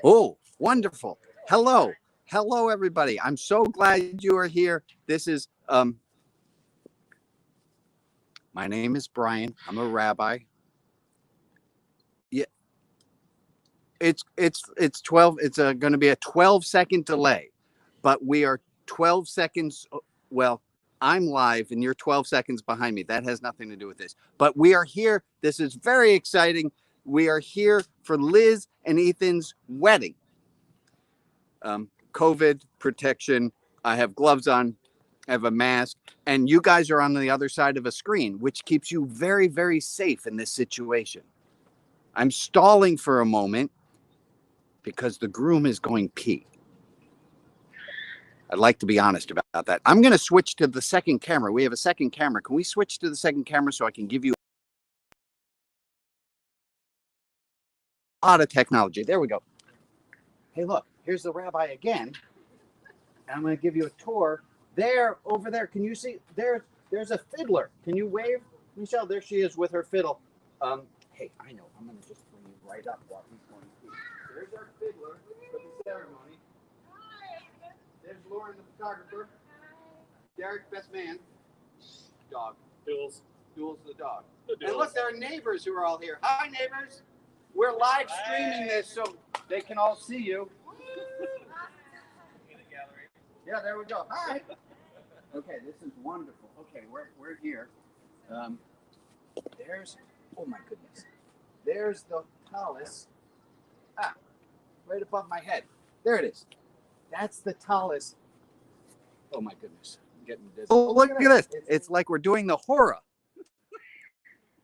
Oh, wonderful. Hello. Hello, everybody. I'm so glad you are here. This is, my name is Brian. I'm a rabbi. Yeah, it's 12. It's going to be a 12-second delay, but we are 12 seconds. Well, I'm live and you're 12 seconds behind me. That has nothing to do with this. But we are here. This is very exciting. We are here for Liz and Ethan's wedding. COVID protection. I have gloves on. I have a mask. And you guys are on the other side of a screen, which keeps you very, very safe in this situation. I'm stalling for a moment because the groom is going pee. I'd like to be honest about that. I'm going to switch to the second camera. We have a second camera. Can we switch to the second camera so I can give you a lot of technology? There we go. Hey, look, here's the rabbi again. I'm going to give you a tour. There, over there, can you see? There's a fiddler. Can you wave, Michelle? There she is with her fiddle. Hey, I know. I'm going to just bring you right up while he's going to pee. There's our fiddler for the ceremony. There's Lauren, the photographer. Derek, best man. Dog. Duels. Duels the dog. And look, there are neighbors who are all here. Hi, neighbors. We're live streaming this so they can all see you. Yeah, there we go. Hi. Okay, this is wonderful. Okay, we're here. There's, oh my goodness. There's the talus. Right above my head. There it is. That's the talus. Oh my goodness. I'm getting dizzy. Oh, look at this. It's like we're doing the horror.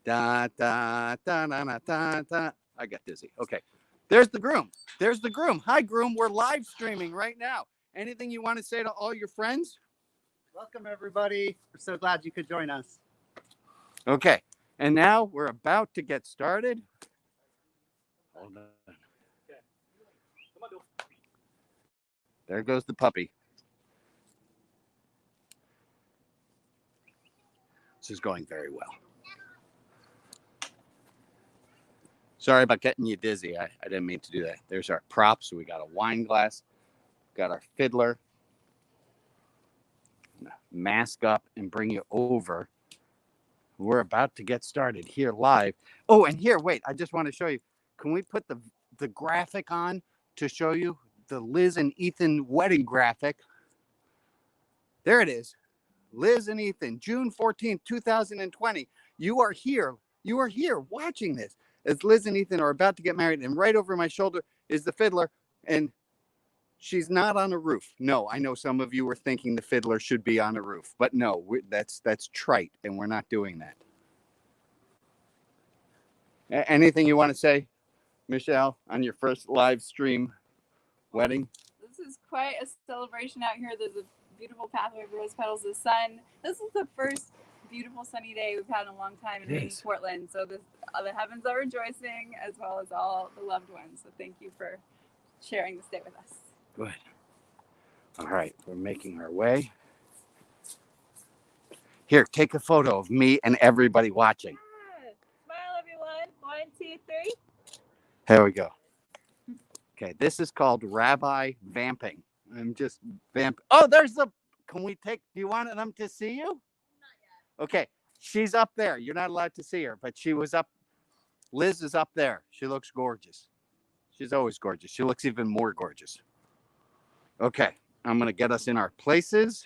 Da, da, da, da, da, da, da. I got dizzy. Okay. There's the groom. There's the groom. Hi, groom. We're live streaming right now. Anything you want to say to all your friends? Welcome, everybody. We're so glad you could join us. Okay. And now we're about to get started. Hold on. Okay. Come on, Bill. There goes the puppy. This is going very well. Sorry about getting you dizzy. I didn't mean to do that. There's our props. We got a wine glass. Got our fiddler. Mask up and bring you over. We're about to get started here live. Oh, and here, wait. I just want to show you. Can we put the graphic on to show you the Liz and Ethan wedding graphic? There it is. Liz and Ethan, June 14th, 2020. You are here. You are here watching this as Liz and Ethan are about to get married. And right over my shoulder is the fiddler. And she's not on a roof. No, I know some of you were thinking the fiddler should be on a roof. But no, that's trite. And we're not doing that. Anything you want to say, Michelle, on your first live stream wedding? This is quite a celebration out here. There's a beautiful pathway of rose petals. The sun. This is the first beautiful sunny day we've had in a long time in Portland. So the heavens are rejoicing as well as all the loved ones. So thank you for sharing this day with us. Good. All right, we're making our way. Here, take a photo of me and everybody watching. Smile, everyone. 1, 2, 3. There we go. Okay, this is called Rabbi Vamping. I'm just vamping. Oh, there's the. Can we take? Do you want them to see you? Not yet. Okay, she's up there. You're not allowed to see her, but she was up. Liz is up there. She looks gorgeous. She's always gorgeous. She looks even more gorgeous. Okay, I'm going to get us in our places.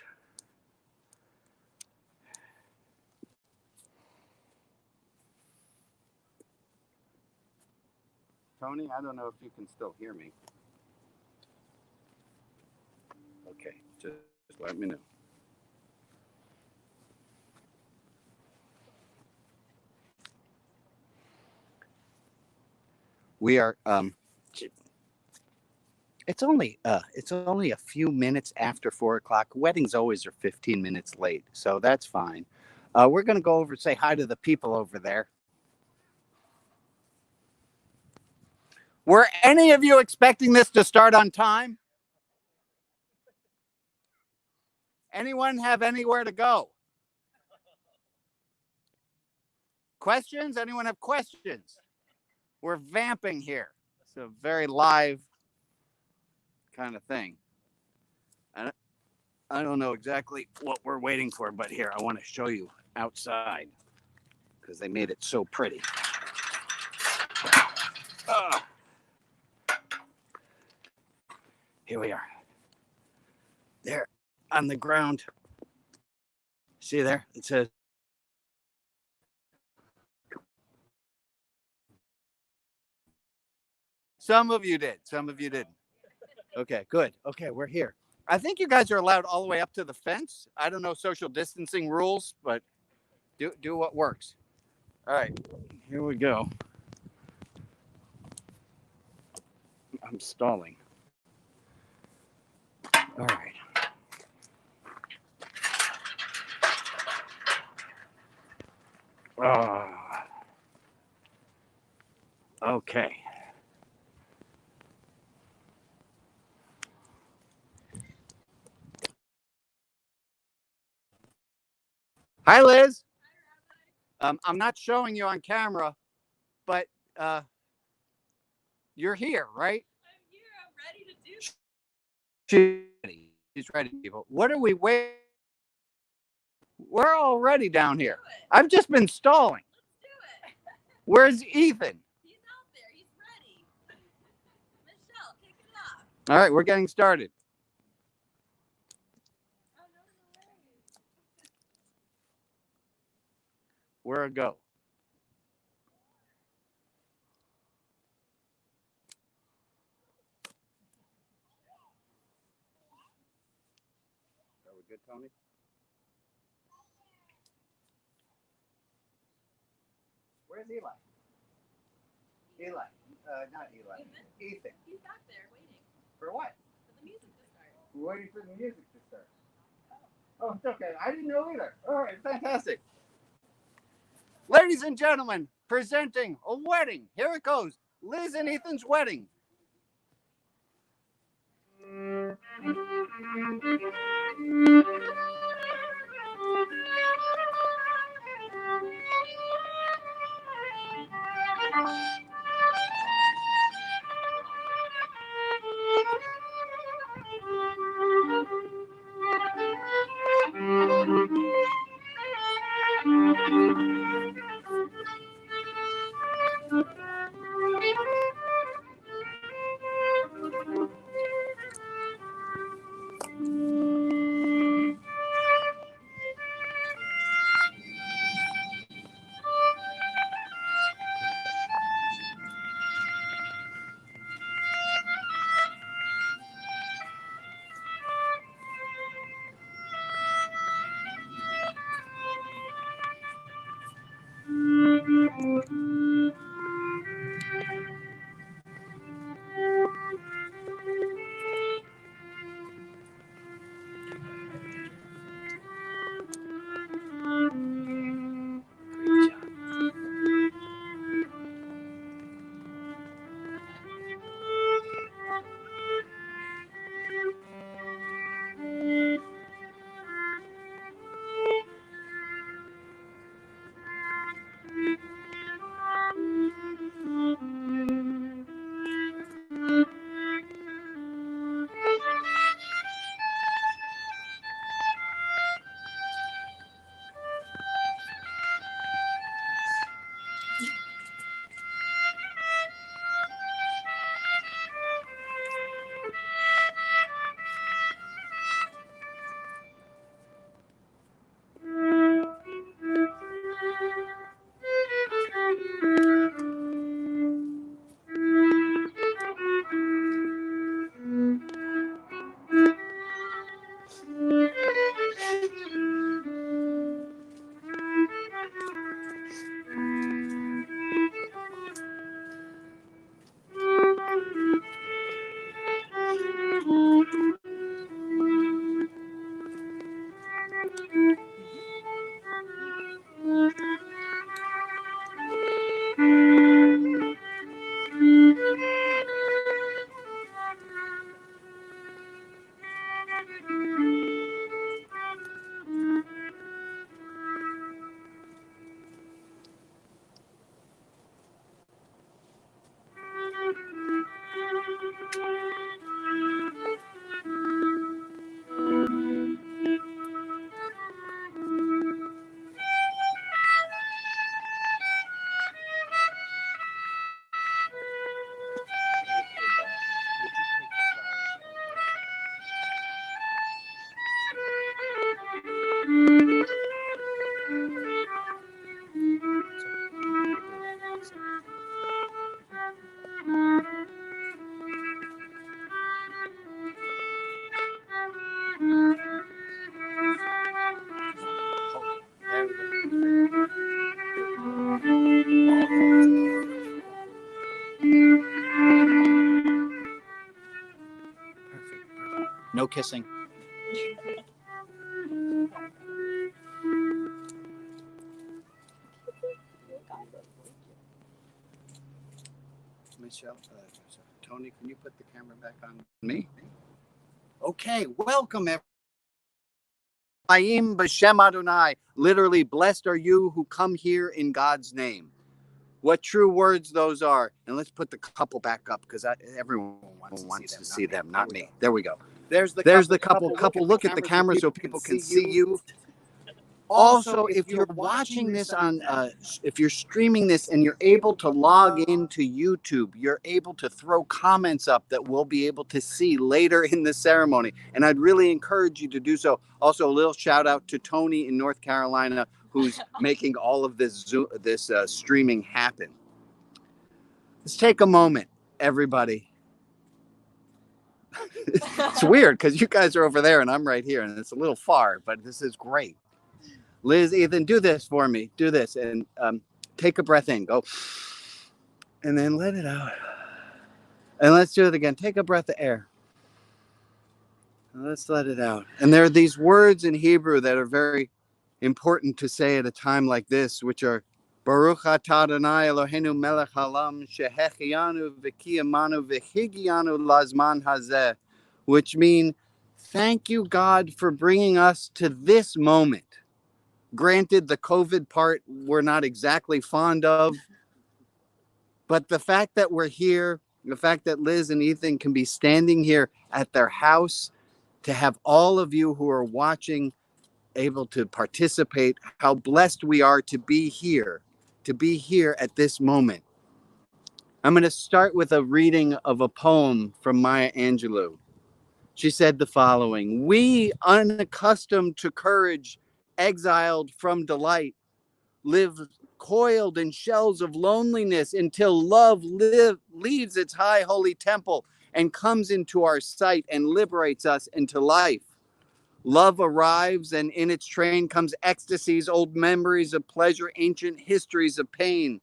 Tony, I don't know if you can still hear me. Okay, just let me know. We are it's only a few minutes after 4:00. Weddings always are 15 minutes late, so that's fine. We're gonna go over and say hi to the people over there. Were any of you expecting this to start on time? Anyone have anywhere to go? Questions? Anyone have questions? We're vamping here. It's a very live kind of thing. I don't know exactly what we're waiting for, but here, I want to show you outside because they made it so pretty. Here we are. There on the ground. See there? It says some of you did. Some of you didn't. Okay, good. Okay, we're here. I think you guys are allowed all the way up to the fence. I don't know social distancing rules, but do what works. All right, here we go. I'm stalling. All right. Okay. Hi, Liz. I'm not showing you on camera, but you're here, right? I'm here. I'm ready to do She's ready, people. What are we waiting? We're already down here. I've just been stalling. Let's do it. Where's Ethan? He's out there. He's ready. Michelle, kick it off. All right, we're getting started. Oh, no, no way. Where a go? Are we good, Tony? Where's Eli? Eli. Not Eli. Ethan. He's back there waiting For what? for the music to start. We're waiting for the music to start. Oh, it's okay. I didn't know either. All right, fantastic. Ladies and gentlemen, presenting a wedding. Here it goes. Liz and Ethan's wedding. No kissing. Michelle, Tony, can you put the camera back on me? Okay, welcome everyone. B'Shem Adonai. Literally, blessed are you who come here in God's name. What true words those are. And let's put the couple back up because everyone wants to see them, not me. There we go. There's the couple. Look at the camera so people can see you. Also, if you're watching this on, if you're streaming this and you're able to log into YouTube, you're able to throw comments up that we'll be able to see later in the ceremony. And I'd really encourage you to do so. Also, a little shout out to Tony in North Carolina, who's making all of this streaming happen. Let's take a moment, everybody. It's weird because you guys are over there and I'm right here, and it's a little far, but this is great. Liz, Ethan, do this for me. Do this and take a breath in. Go. And then let it out. And let's do it again. Take a breath of air. And let's let it out. And there are these words in Hebrew that are very important to say at a time like this, which are Baruch atah Adonai Eloheinu melech haolam shehechianu v'kiyamanu v'higianu lazman hazeh, which mean thank you, God, for bringing us to this moment. Granted, the COVID part we're not exactly fond of, but the fact that we're here, the fact that Liz and Ethan can be standing here at their house, to have all of you who are watching able to participate, how blessed we are to be here at this moment. I'm going to start with a reading of a poem from Maya Angelou. She said the following: "We, unaccustomed to courage, exiled from delight, live coiled in shells of loneliness until love leaves its high holy temple and comes into our sight and liberates us into life. Love arrives, and in its train comes ecstasies, old memories of pleasure, ancient histories of pain.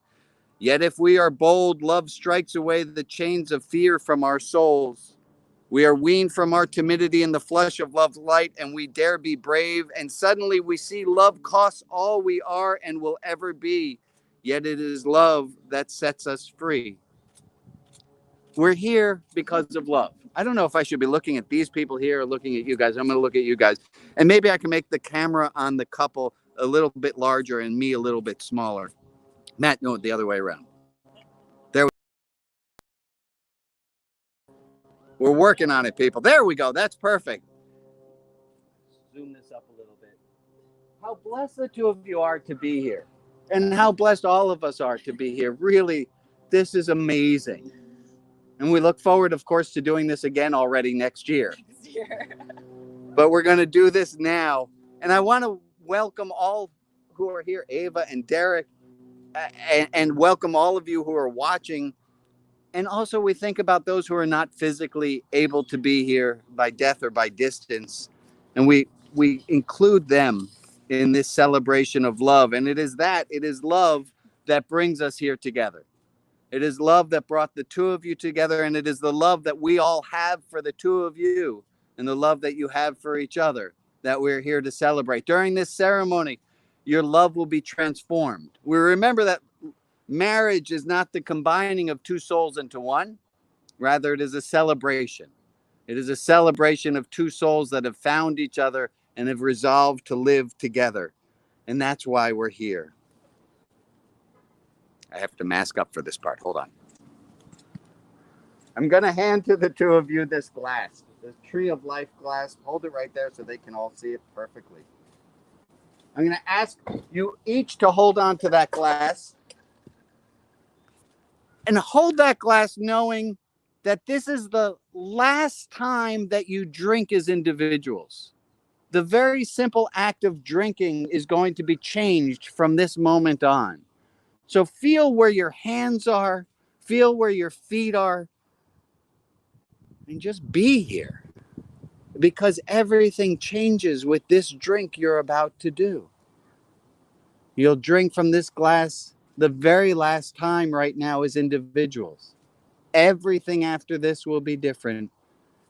Yet if we are bold, love strikes away the chains of fear from our souls. We are weaned from our timidity in the flush of love's light, and we dare be brave, and suddenly we see love costs all we are and will ever be. Yet it is love that sets us free." We're here because of love. I don't know if I should be looking at these people here or looking at you guys. I'm going to look at you guys. And maybe I can make the camera on the couple a little bit larger and me a little bit smaller. Matt, no, the other way around. There we We're working on it, people. There we go. That's perfect. Zoom this up a little bit. How blessed the two of you are to be here. And how blessed all of us are to be here. Really, this is amazing. And we look forward, of course, to doing this again already next year. But we're going to do this now. And I want to welcome all who are here, Ava and Derek, and welcome all of you who are watching. And also we think about those who are not physically able to be here by death or by distance. And we include them in this celebration of love. And it is love that brings us here together. It is love that brought the two of you together, and it is the love that we all have for the two of you and the love that you have for each other that we're here to celebrate. During this ceremony, your love will be transformed. We remember that marriage is not the combining of two souls into one. Rather, it is a celebration. It is a celebration of two souls that have found each other and have resolved to live together. And that's why we're here. I have to mask up for this part. Hold on. I'm going to hand to the two of you this glass, this Tree of Life glass. Hold it right there so they can all see it perfectly. I'm going to ask you each to hold on to that glass. And hold that glass knowing that this is the last time that you drink as individuals. The very simple act of drinking is going to be changed from this moment on. So feel where your hands are, feel where your feet are, and just be here. Because everything changes with this drink you're about to do. You'll drink from this glass the very last time right now as individuals. Everything after this will be different.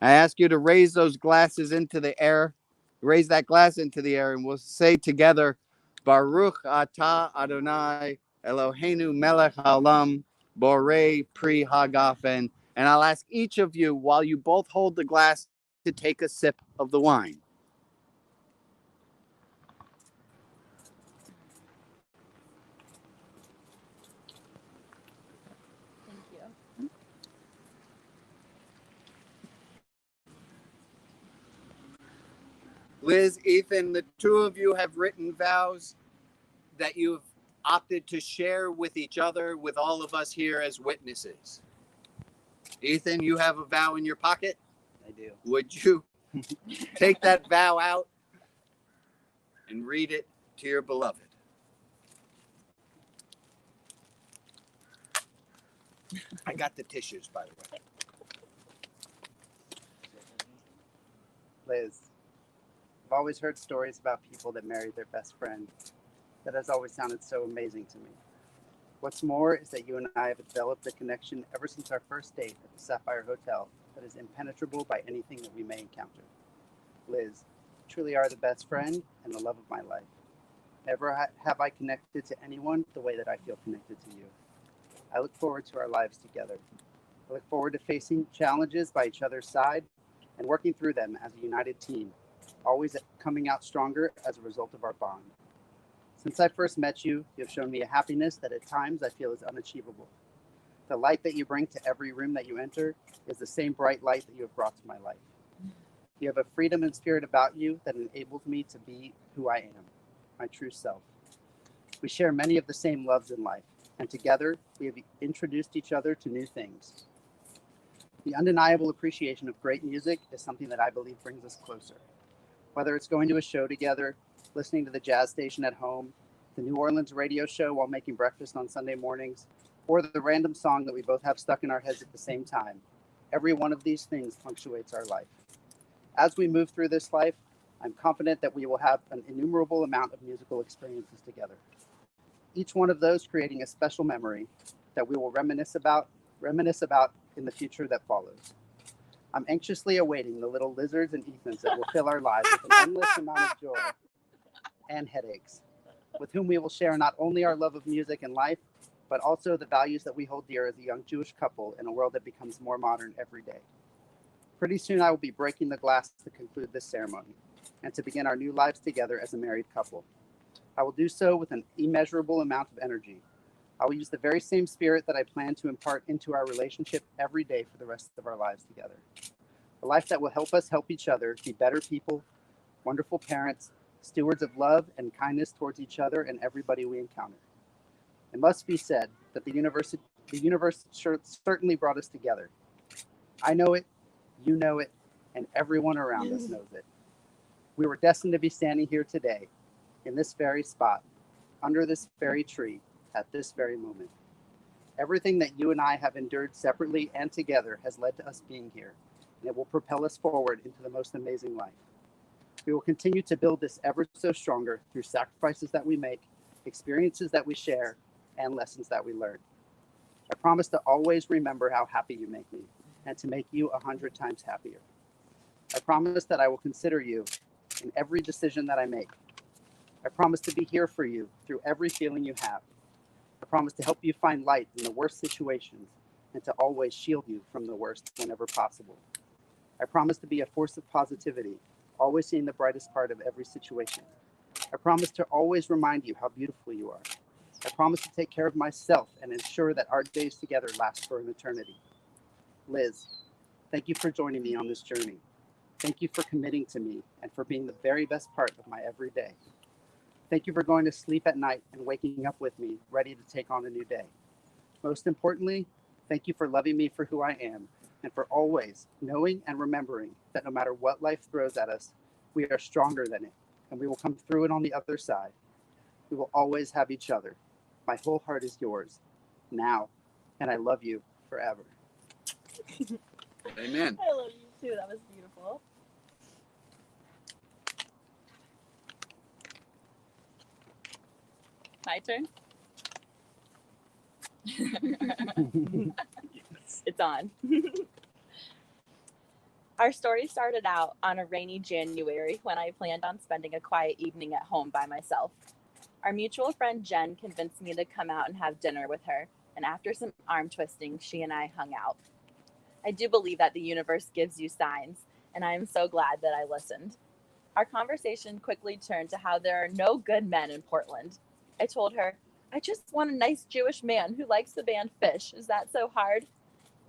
I ask you to raise those glasses into the air. Raise that glass into the air, and we'll say together, Baruch atah Adonai Eloheinu melech haolam borei pri hagafen. And I'll ask each of you, while you both hold the glass, to take a sip of the wine. Thank you. Liz, Ethan, the two of you have written vows that you've opted to share with each other, with all of us here as witnesses. Ethan, you have a vow in your pocket. I do. Would you take that vow out and read it to your beloved? I got the tissues, by the way. Liz, I've always heard stories about people that married their best friend. That has always sounded so amazing to me. What's more is that you and I have developed a connection ever since our first date at the Sapphire Hotel that is impenetrable by anything that we may encounter. Liz, you truly are the best friend and the love of my life. Never have I connected to anyone the way that I feel connected to you. I look forward to our lives together. I look forward to facing challenges by each other's side and working through them as a united team, always coming out stronger as a result of our bond. Since I first met you, you have shown me a happiness that at times I feel is unachievable. The light that you bring to every room that you enter is the same bright light that you have brought to my life. You have a freedom and spirit about you that enables me to be who I am, my true self. We share many of the same loves in life, and together we have introduced each other to new things. The undeniable appreciation of great music is something that I believe brings us closer. Whether it's going to a show together, listening to the jazz station at home, the New Orleans radio show while making breakfast on Sunday mornings, or the random song that we both have stuck in our heads at the same time, every one of these things punctuates our life. As we move through this life, I'm confident that we will have an innumerable amount of musical experiences together. Each one of those creating a special memory that we will reminisce about in the future that follows. I'm anxiously awaiting the little lizards and Ethans that will fill our lives with an endless amount of joy and headaches, with whom we will share not only our love of music and life, but also the values that we hold dear as a young Jewish couple in a world that becomes more modern every day. Pretty soon I will be breaking the glass to conclude this ceremony and to begin our new lives together as a married couple. I will do so with an immeasurable amount of energy. I will use the very same spirit that I plan to impart into our relationship every day for the rest of our lives together. A life that will help us help each other be better people, wonderful parents, stewards of love and kindness towards each other and everybody we encounter. It must be said that the universe certainly brought us together. I know it, you know it, and everyone around us knows it. We were destined to be standing here today, in this very spot, under this very tree, at this very moment. Everything that you and I have endured separately and together has led to us being here, and it will propel us forward into the most amazing life. We will continue to build this ever so stronger through sacrifices that we make, experiences that we share, and lessons that we learn. I promise to always remember how happy you make me, and to make you 100 times happier. I promise that I will consider you in every decision that I make. I promise to be here for you through every feeling you have. I promise to help you find light in the worst situations and to always shield you from the worst whenever possible. I promise to be a force of positivity, always seeing the brightest part of every situation. I promise to always remind you how beautiful you are. I promise to take care of myself and ensure that our days together last for an eternity. Liz, thank you for joining me on this journey. Thank you for committing to me and for being the very best part of my everyday. Thank you for going to sleep at night and waking up with me, ready to take on a new day. Most importantly, thank you for loving me for who I am and for always knowing and remembering that no matter what life throws at us, we are stronger than it and we will come through it on the other side. We will always have each other. My whole heart is yours now, and I love you forever. Amen. I love you too. That was beautiful. My turn. It's on. Our story started out on a rainy January when I planned on spending a quiet evening at home by myself. Our mutual friend Jen convinced me to come out and have dinner with her, and after some arm twisting, she and I hung out. I do believe that the universe gives you signs, and I am so glad that I listened. Our conversation quickly turned to how there are no good men in Portland. I told her, I just want a nice Jewish man who likes the band Fish. Is that so hard?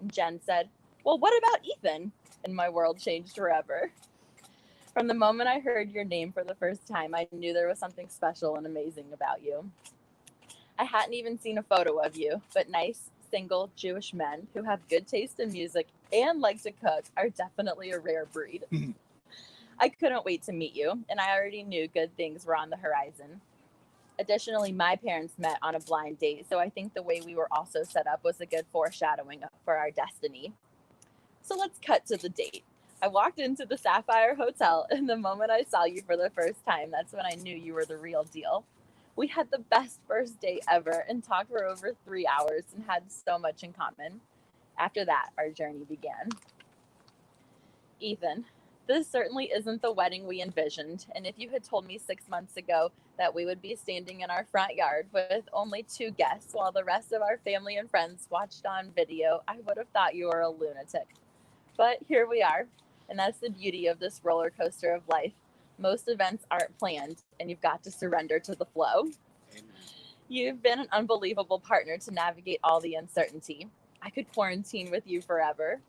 And Jen said, well, what about Ethan? And my world changed forever. From the moment I heard your name for the first time, I knew there was something special and amazing about you. I hadn't even seen a photo of you, but nice, single Jewish men who have good taste in music and like to cook are definitely a rare breed. I couldn't wait to meet you, and I already knew good things were on the horizon. Additionally, my parents met on a blind date, so I think the way we were also set up was a good foreshadowing for our destiny. So let's cut to the date. I walked into the Sapphire Hotel, and the moment I saw you for the first time, that's when I knew you were the real deal. We had the best first date ever and talked for over 3 hours and had so much in common. After that, our journey began. Ethan, this certainly isn't the wedding we envisioned, and if you had told me 6 months ago that we would be standing in our front yard with only 2 guests while the rest of our family and friends watched on video, I would have thought you were a lunatic. But here we are, and that's the beauty of this roller coaster of life. Most events aren't planned, and you've got to surrender to the flow. Amen. You've been an unbelievable partner to navigate all the uncertainty. I could quarantine with you forever.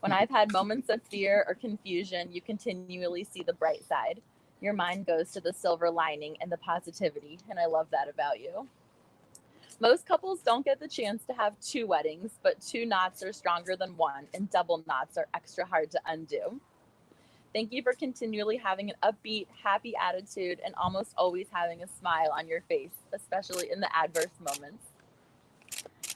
When I've had moments of fear or confusion, you continually see the bright side. Your mind goes to the silver lining and the positivity, and I love that about you. Most couples don't get the chance to have 2 weddings, but 2 knots are stronger than 1, and double knots are extra hard to undo. Thank you for continually having an upbeat, happy attitude and almost always having a smile on your face, especially in the adverse moments.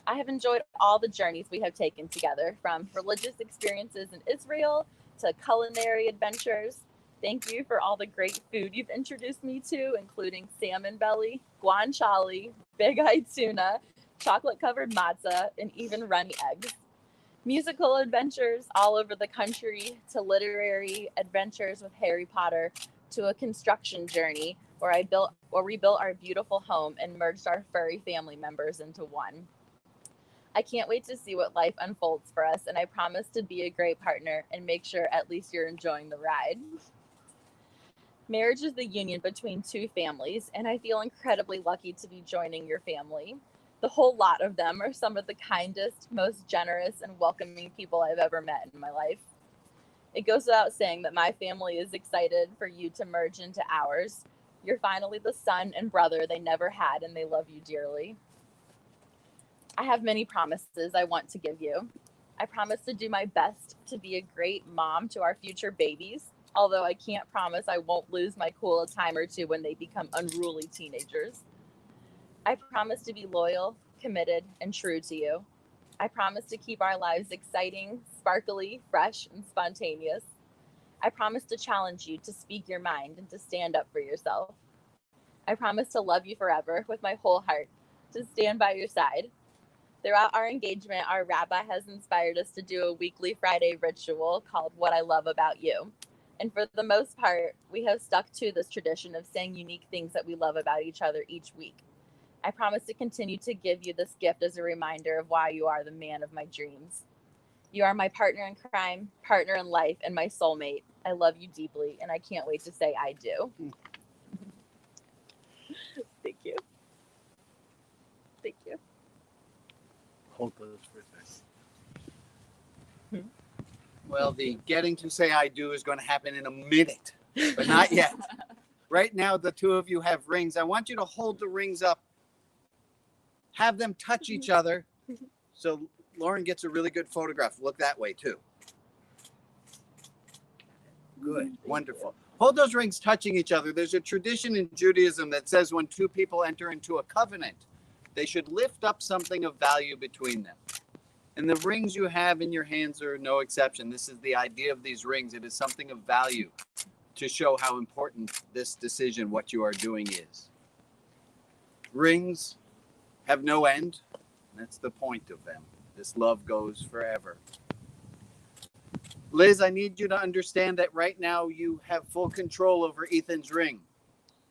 I have enjoyed all the journeys we have taken together, from religious experiences in Israel to culinary adventures. Thank you for all the great food you've introduced me to, including salmon belly, guanciale, big-eyed tuna, chocolate-covered matzah, and even runny eggs. Musical adventures all over the country, to literary adventures with Harry Potter, to a construction journey where we built our beautiful home and merged our furry family members into one. I can't wait to see what life unfolds for us, and I promise to be a great partner and make sure at least you're enjoying the ride. Marriage is the union between 2 families, and I feel incredibly lucky to be joining your family. The whole lot of them are some of the kindest, most generous, and welcoming people I've ever met in my life. It goes without saying that my family is excited for you to merge into ours. You're finally the son and brother they never had, and they love you dearly. I have many promises I want to give you. I promise to do my best to be a great mom to our future babies, although I can't promise I won't lose my cool a time or two when they become unruly teenagers. I promise to be loyal, committed, and true to you. I promise to keep our lives exciting, sparkly, fresh, and spontaneous. I promise to challenge you to speak your mind and to stand up for yourself. I promise to love you forever with my whole heart, to stand by your side. Throughout our engagement, our rabbi has inspired us to do a weekly Friday ritual called What I Love About You. And for the most part, we have stuck to this tradition of saying unique things that we love about each other each week. I promise to continue to give you this gift as a reminder of why you are the man of my dreams. You are my partner in crime, partner in life, and my soulmate. I love you deeply, and I can't wait to say I do. Thank you. Thank you. Hold those for a second. Well, the getting to say I do is going to happen in a minute, but not yet. Right now, the 2 of you have rings. I want you to hold the rings up, have them touch each other, so Lauren gets a really good photograph. Look that way, too. Good, wonderful. Hold those rings touching each other. There's a tradition in Judaism that says when 2 people enter into a covenant, they should lift up something of value between them. And the rings you have in your hands are no exception. This is the idea of these rings. It is something of value to show how important this decision, what you are doing, is. Rings have no end. That's the point of them. This love goes forever. Liz, I need you to understand that right now you have full control over Ethan's ring.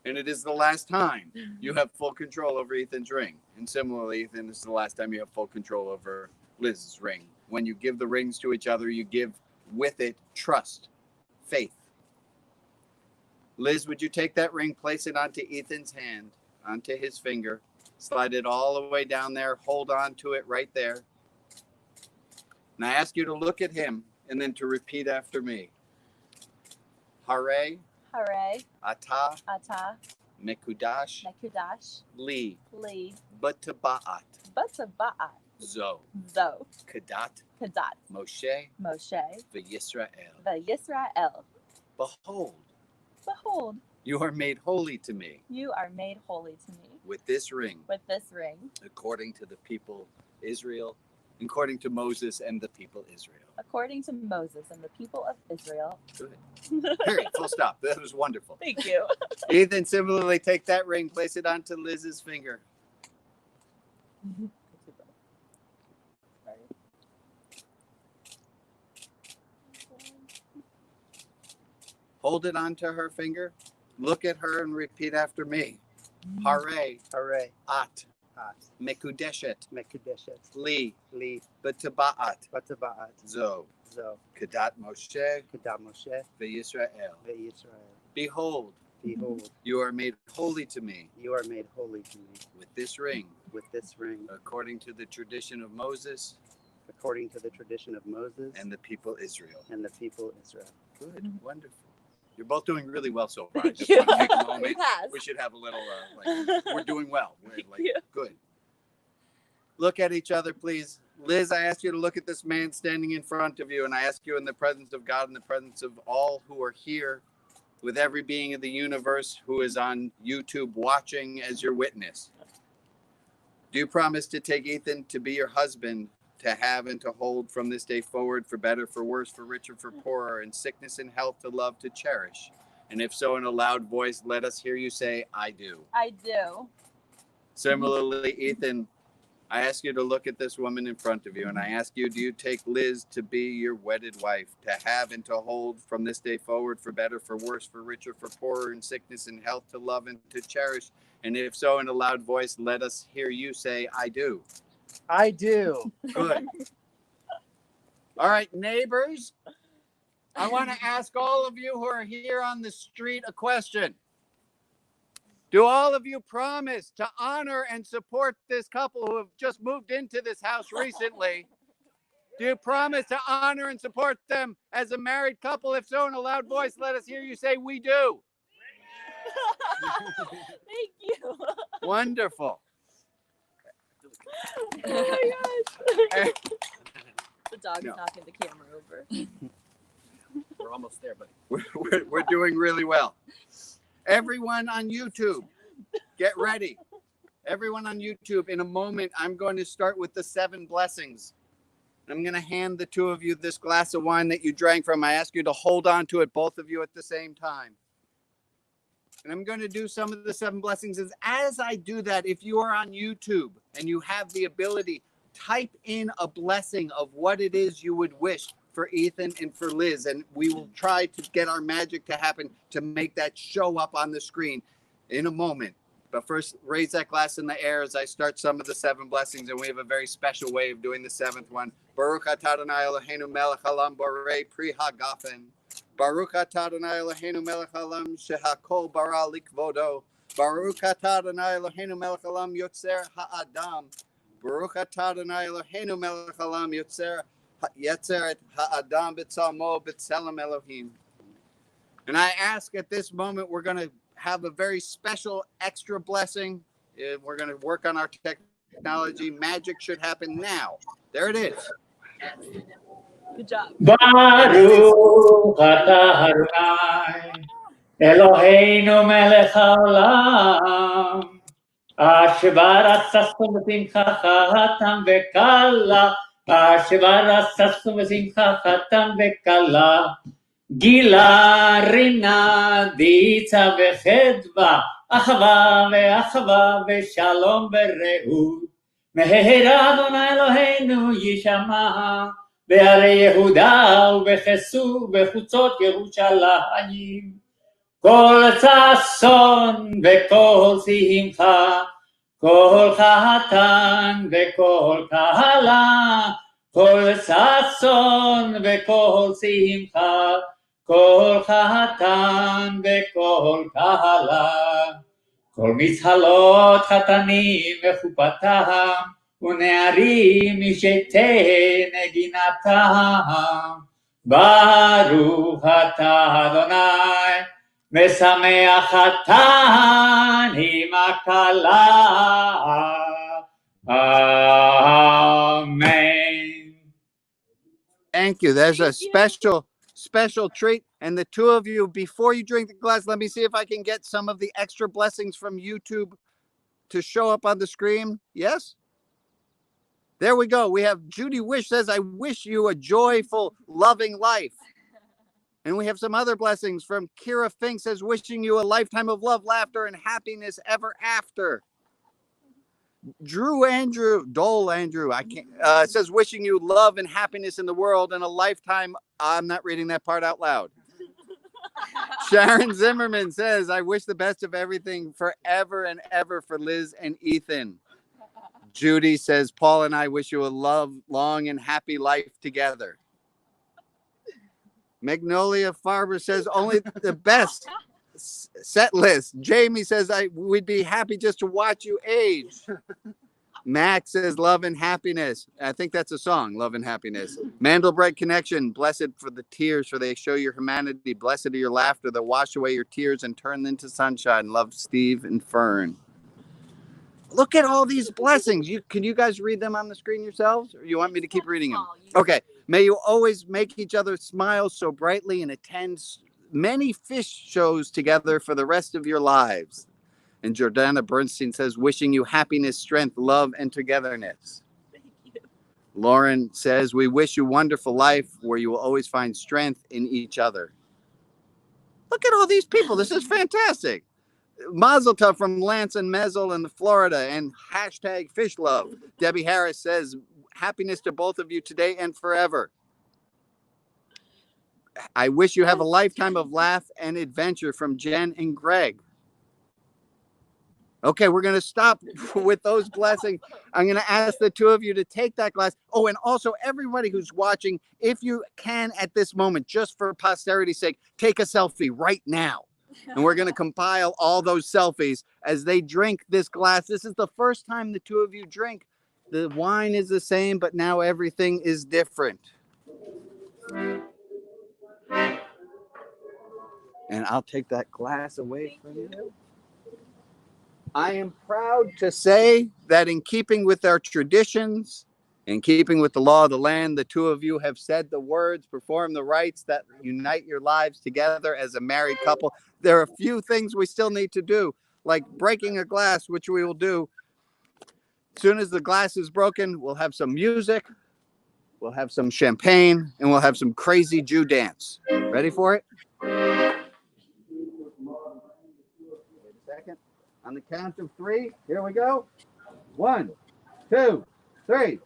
And it is the last time you have full control over Ethan's ring. And similarly, Ethan, this is the last time you have full control over Liz's ring. When you give the rings to each other, you give with it trust, faith. Liz, would you take that ring, place it onto Ethan's hand, onto his finger, slide it all the way down there, hold on to it right there. And I ask you to look at him and then to repeat after me. Hare, Hare, Ata, Ata, Mekudash, Mekudash, Li, Li, Batabaat, Bataba'at, Zo, Zo, Kadat, Kadat, Moshe, Moshe, V'Yisrael. V'Yisrael. Behold, Behold, you are made holy to me you are made holy to me with this ring, with this ring, according to the people Israel, according to Moses and the people Israel. according to Moses and the people of Israel. Good. Period. Full stop. That was wonderful. Thank you. Ethan, similarly, take that ring, place it onto Liz's finger. Hold it onto her finger. Look at her and repeat after me. Hare, Hare, At, At, Mekudeshet, Mekudeshet, Li, Li, Batabaat, Bataba'at, Zo, Zo, Kadat Moshe, Kedam Moshe, V'Yisrael. Ve'Yisrael. Behold, Behold, you are made holy to me you are made holy to me with this ring, with this ring, according to the tradition of Moses according to the tradition of Moses and the people Israel. and the people Israel. Good, wonderful. You're both doing really well so far. I Thank just you. want to take a moment. It has. We should have a little, like, we're doing well. We're Thank like, you. good. Look at each other, please. Liz, I ask you to look at this man standing in front of you, and I ask you in the presence of God, in the presence of all who are here, with every being of the universe who is on YouTube watching as your witness. Do you promise to take Ethan to be your husband, to have and to hold from this day forward, for better, for worse, for richer, for poorer, in sickness and health, to love, to cherish? And if so, in a loud voice, let us hear you say, I do. I do. Similarly, Ethan, I ask you to look at this woman in front of you, and I ask you, do you take Liz to be your wedded wife, to have and to hold from this day forward, for better, for worse, for richer, for poorer, in sickness and health, to love and to cherish? And if so, in a loud voice, let us hear you say, I do. I do. Good. All right, neighbors, I want to ask all of you who are here on the street a question. Do all of you promise to honor and support this couple who have just moved into this house recently? Do you promise to honor and support them as a married couple? If so, in a loud voice, let us hear you say, we do. Thank you. Wonderful. Oh my gosh. Hey. The dog's No. knocking the camera over. We're almost there, buddy. We're doing really well. Everyone on YouTube, get ready. Everyone on YouTube, in a moment, I'm going to start with the 7 blessings. I'm going to hand the two of you this glass of wine that you drank from. I ask you to hold on to it, both of you at the same time. And I'm going to do some of the 7 blessings. As I do that, if you are on YouTube and you have the ability, type in a blessing of what it is you would wish for Ethan and for Liz, and we will try to get our magic to happen to make that show up on the screen in a moment. But first, raise that glass in the air as I start some of the 7 blessings, and we have a very special way of doing the 7th one. Baruch atah Adonai Eloheinu melech haolam borei pri hagafen. Baruch atah Adonai Eloheinu melech haolam shehakol bara likvodo. Baruch atah Adonai Eloheinu melech haolam yotzer ha'adam. Baruch atah Adonai Eloheinu melech haolam yotzer Yetzeret ha'adam b'tzalmo b'tzelem Elohim. And I ask at this moment, we're going to have a very special extra blessing. We're going to work on our technology. Magic should happen now. There it is. Good job. Baruch atah Adonai Eloheinu melech haolam asher barasastu b'simcha chatam v'kala asher barasastu b'simcha chatam v'kala Gila rina ditza v'chedva achava ve'achava ve'shalom ve'reut Meher Adonai Eloheinu yishama בערי יהודה ובכסו בחוצות ירושלים. כל ששון וכל שמחה, כל חתן וכל כלה, כל ששון וכל שמחה, כל חתן וכל כלה. כל מצהלות חתנים מחופתם, ונערים משתי נגינתם. ברוך אתה אדוני, משמח חתן עם הכלה. Amen. Thank you. There's a special treat. And the two of you, before you drink the glass, let me see if I can get some of the extra blessings from YouTube to show up on the screen. Yes? There we go. We have Judy Wish says, I wish you a joyful, loving life. And we have some other blessings from Kira Fink says, wishing you a lifetime of love, laughter, and happiness ever after. Dole Andrew, I can't, says, wishing you love and happiness in the world and a lifetime. I'm not reading that part out loud. Sharon Zimmerman says, I wish the best of everything forever and ever for Liz and Ethan. Judy says, Paul and I wish you a long and happy life together. Magnolia Farber says, only the best set list. Jamie says, we'd be happy just to watch you age. Max says, love and happiness. I think that's a song, love and happiness. Mandelbrot Connection, blessed for the tears, for they show your humanity. Blessed are your laughter that wash away your tears and turn them into sunshine. Love, Steve and Fern. Look at all these blessings. Can you guys read them on the screen yourselves? Or you want me to keep reading them? Okay. May you always make each other smile so brightly and attend many fish shows together for the rest of your lives. And Jordana Bernstein says, wishing you happiness, strength, love, and togetherness. Thank you. Lauren says, we wish you a wonderful life where you will always find strength in each other. Look at all these people. This is fantastic. Mazel tov from Lance and Mezel in Florida and hashtag fish love. Debbie Harris says, happiness to both of you today and forever. I wish you have a lifetime of laugh and adventure from Jen and Greg. Okay, we're going to stop with those blessings. I'm going to ask the two of you to take that glass. Oh, and also everybody who's watching, if you can at this moment, just for posterity's sake, take a selfie right now. And we're going to compile all those selfies as they drink this glass. This is the first time the two of you drink. The wine is the same, but now everything is different. And I'll take that glass away from you. I am proud to say that in keeping with our traditions, in keeping with the law of the land, the two of you have said the words, performed the rites that unite your lives together as a married couple. There are a few things we still need to do, like breaking a glass, which we will do. As soon as the glass is broken, we'll have some music, we'll have some champagne, and we'll have some crazy Jew dance. Ready for it? Wait a second. On the count of three, here we go. 1, 2, 3.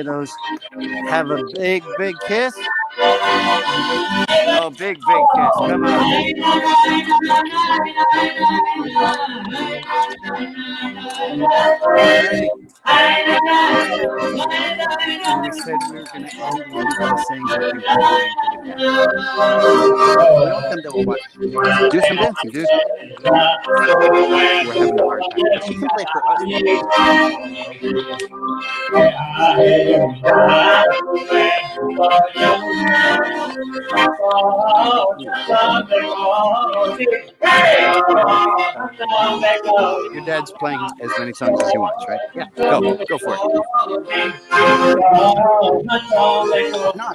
kiddos. Have a big, big kiss. Oh, big, big kiss. Come on. All righty. We said we were going to end by saying happy birthday to the cat. We all come to a watch. Do some dancing, dude. We're having a hard time. But she can play for us. Your dad's playing as many songs as he wants, right? Yeah. Go for it. No.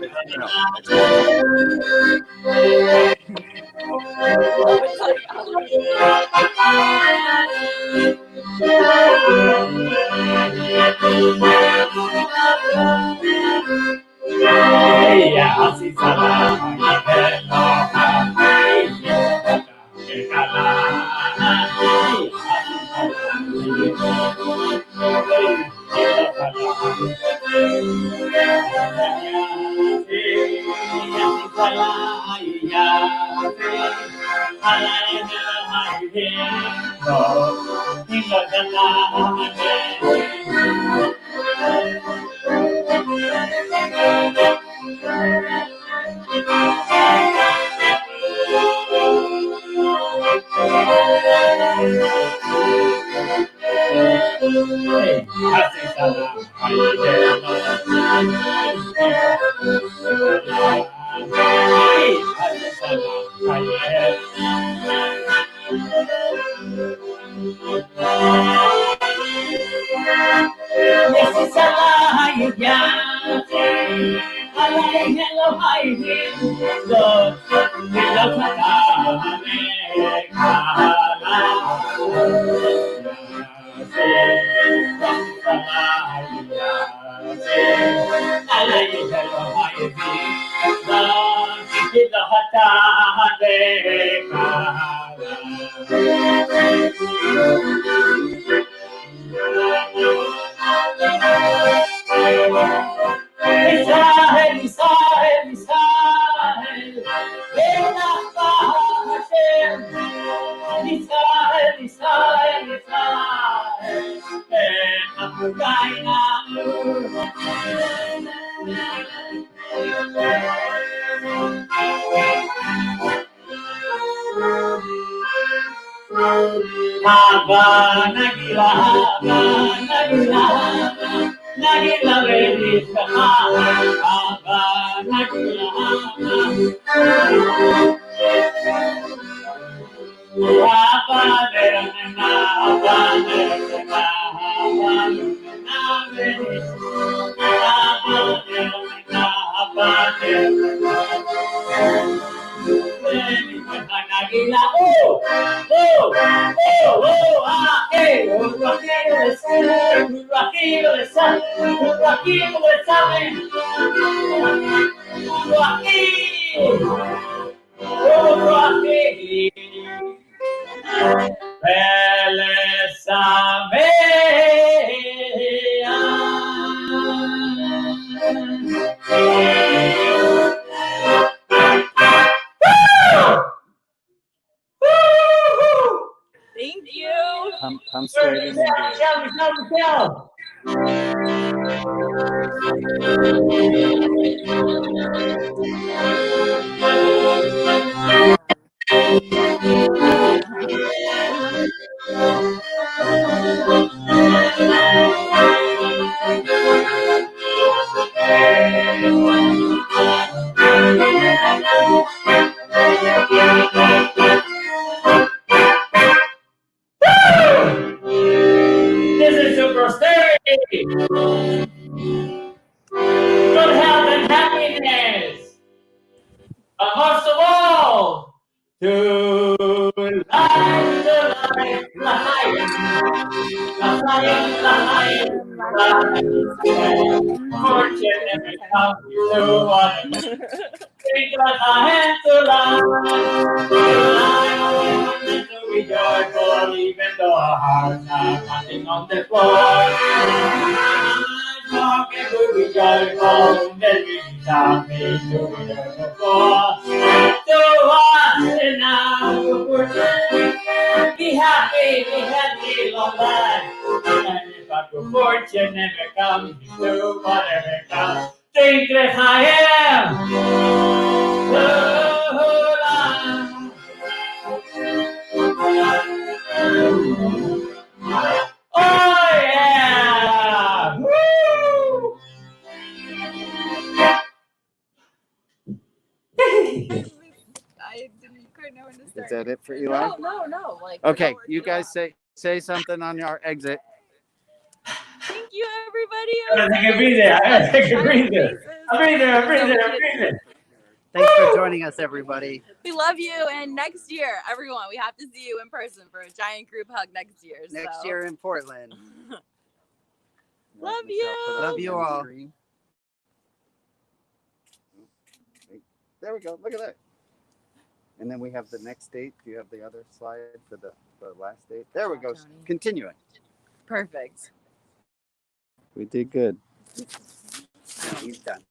Thank you. Come straight in and do it. This is your prosperity. Good health and happiness. But most of all, to life, fortune every come to one. Think like I have to life. To be joyful, even though our hearts are nothing on the floor. walk and we joyful, then we stop me to the fall. So on now, be happy, long life. And if I go fortune never comes, do whatever comes. Think that I am. Oh yeah! Woo! I didn't quite know when to Is start. that it for Eli? No. Like, Okay, no, you guys say something on your exit. Thank you, everybody. I can breathe there. I can breathe there. I'm breathing. Thanks for joining us, everybody. We love you, and next year, everyone, we have to see you in person for a giant group hug next year. Next so. year in Portland. Love Michelle, you. put it Love on you the all. screen. There we go. Look at that. And then we have the next date. Do you have the other slide for the last date? There we go. Tony. Continuing. Perfect. We did good. He's done.